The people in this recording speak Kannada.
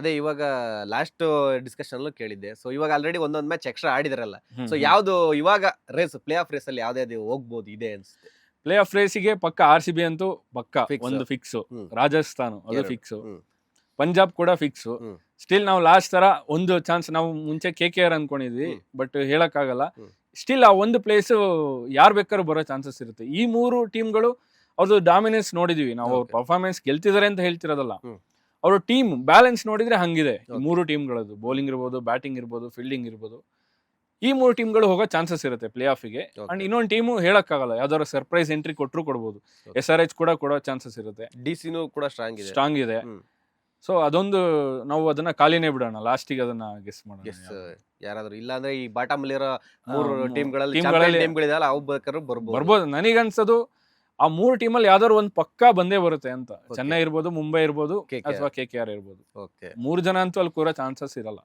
ಅದೇ ಇವಾಗ ಲಾಸ್ಟ್ ಡಿಸ್ಕಷನ್ ಅಲ್ಲೂ ಕೇಳಿದ್ದೆ. ಸೊ ಇವಾಗ ಆಲ್ರೆಡಿ ಒಂದೊಂದ್ ಮ್ಯಾಚ್ ಎಕ್ಸ್ಟ್ರಾ ಆಡಿದಾರಲ್ಲ. ಸೊ ಯಾವ್ದು ಇವಾಗ ಪ್ಲೇ ಆಫ್ ರೇಸ್ ಅಲ್ಲಿ ಯಾವ್ದು ಹೋಗ್ಬೋದು ಇದೆ ಅನ್ಸುತ್ತೆ? ಪ್ಲೇ ಆಫ್ ರೇಸಿಗೆ ಪಕ್ಕ RCB ಅಂತೂ ಪಕ್ಕ Fix. ಒಂದು ಫಿಕ್ಸ್, ಹ್ಮ್. ರಾಜಸ್ಥಾನ್ ಅದು ಎರಡು. ಫಿಕ್ಸ್, ಹ್ಮ್. ಪಂಜಾಬ್ ಕೂಡ ಫಿಕ್ಸ್. ಹ್ಮ್. ಸ್ಟಿಲ್ ನಾವು ಲಾಸ್ಟ್ ತರ ಒಂದು ಚಾನ್ಸ್ ನಾವು ಮುಂಚೆ KKR ಅನ್ಕೊಂಡಿದ್ವಿ, ಬಟ್ ಹೇಳಕ್ಕಾಗಲ್ಲ. ಹ್ಮ್. ಸ್ಟಿಲ್ ಆ ಒಂದು ಪ್ಲೇಸ್ ಯಾರು ಬೇಕಾದ್ರೂ ಬರೋ ಚಾನ್ಸಸ್ ಇರುತ್ತೆ. ಈ ಮೂರು ಟೀಮ್ಗಳು ಅವ್ರದ್ದು ಡಾಮಿನೆನ್ಸ್ ನೋಡಿದೀವಿ ನಾವು. ಅವ್ರ Okay. ಪರ್ಫಾರ್ಮೆನ್ಸ್ ಗೆಲ್ತಿದಾರೆ ಅಂತ ಹೇಳ್ತಿರೋದಲ್ಲ, ಹ್ಮ್. ಅವ್ರ ಟೀಮ್ ಬ್ಯಾಲೆನ್ಸ್ ನೋಡಿದ್ರೆ ಹಂಗಿದೆ. ಈ Okay. ಮೂರು ಟೀಮ್ಗಳದ್ದು ಬೌಲಿಂಗ್ ಇರ್ಬೋದು, ಬ್ಯಾಟಿಂಗ್ ಇರ್ಬೋದು, ಫೀಲ್ಡಿಂಗ್ ಇರ್ಬೋದು, ಈ ಮೂರು ಟೀಮ್ಗಳು ಹೋಗೋ ಚಾನ್ಸಸ್ ಇರುತ್ತೆ ಪ್ಲೇ ಆಫ್ಗೆ. Okay. ಅಂಡ್ ಇನ್ನೊಂದು ಟೀಮು ಹೇಳಕ್ಕಾಗಲ್ಲ, ಯಾವ್ದಾದ್ರು ಸರ್ಪ್ರೈಸ್ ಎಂಟ್ರಿ ಕೊಟ್ಟರು ಕೊಡ್ಬೋದು. Okay. SRH ಕೂಡ ಕೊಡೋ ಚಾನ್ಸಸ್ ಇರುತ್ತೆ, ಡಿಸಿನೂ ಕೂಡ ಸ್ಟ್ರಾಂಗ್ ಇದೆ. ಸ್ಟ್ರಾಂಗ್ ಇದೆ. ಹ್ಮ್. ಸೊ ಅದೊಂದು ನಾವು ಅದನ್ನ ಖಾಲಿನೇ ಬಿಡೋಣ, ಲಾಸ್ಟಿಗೆ ಅದನ್ನ ಗೆಸ್ ಮಾಡೋಣ. ಗೆಸ್ ಯಾರಾದ್ರೂ ಇಲ್ಲ ಅಂದ್ರೆ ಈ ಬಾಟಮ್ ಅಲ್ಲಿರೋ ಮೂರು ಮೂರು ಟೀಮ್ಗಳಲ್ಲಿ ಟೀಮ್ಗಳಲ್ಲಿ ಟೀಮ್ಗಳಿದೆಯಲ್ಲ ಅವು ಬೇಕಾದ್ರೂ ಬರ್ಬೋದು. ಬರ್ಬೋದು. ನನಗನ್ಸೋದು ಆ ಮೂರು ಟೀಮಲ್ಲಿ ಯಾವ್ದಾದ್ರು ಒಂದು ಪಕ್ಕಾ ಬಂದೇ ಬರುತ್ತೆ ಅಂತ. Okay. ಚೆನ್ನೈ ಇರ್ಬೋದು, ಮುಂಬೈ ಇರ್ಬೋದು, KKR. ಅಥವಾ KKR ಇರ್ಬೋದು. ಓಕೆ. 3 ಜನ ಅಂತೂ ಅಲ್ಲಿ ಕೂರೋ ಚಾನ್ಸಸ್ ಇರಲ್ಲ.